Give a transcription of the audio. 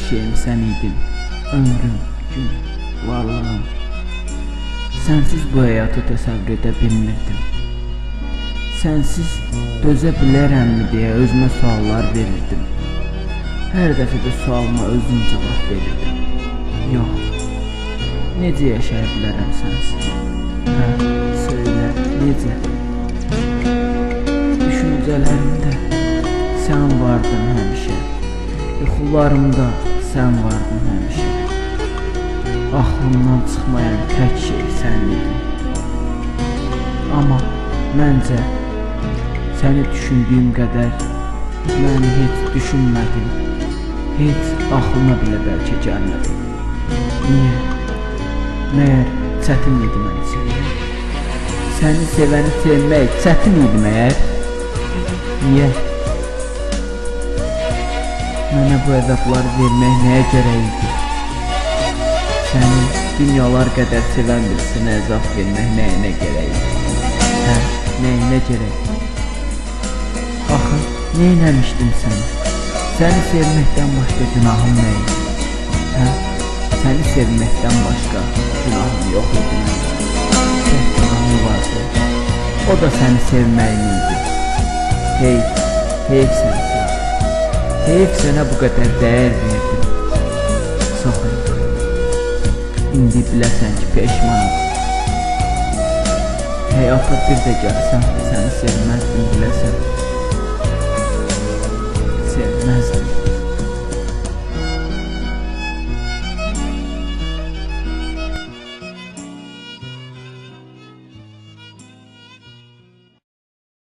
şeyim sən idin. Ömrüm, gün, varlığım. Sənsiz bu həyatı təsəvvür edə bilmirdim. Sənsiz dözə bilərəmmi deyə özümə suallar verirdim. Hər dəfə də sualıma özüm cavab verirdim. Yox, necə yaşaya bilərəm sənsiz? Hə, söylə, necə? Düşüncələrimdə sən vardın həmişə, yuxularımda sən vardın həmişə. Aklımdan çıxmayan tək şey sən idin. Amma məncə səni düşündüyüm qədər məni heç düşünmədim, heç axlıma belə bəlkə gəlmədi. Niyə? Məyər çətin idi məni sevmək? Səni sevəni sevmək çətin idi məyər? Niyə? Mənə bu əzabları vermək nəyə gərək idi? Səni dünyalar qədər sevən birisine əzab vermək nəyinə gərək idi? Hə, nəyinə gərək? Axı, neynəmişdim səni? Səni sevməkdən başqa günahım nə idi? Hə, səni sevməkdən başqa günahım yox idi mənim. Tək günahım vardı. O da səni sevməyim idi. Heyf, heyf səni sevdim. Heyf sənə bu qədər dəyər verdim. Çox heyf. İndi biləsən ki, peşmanım. Həyata bir də gəlsəm, səni sevməzdim biləsən.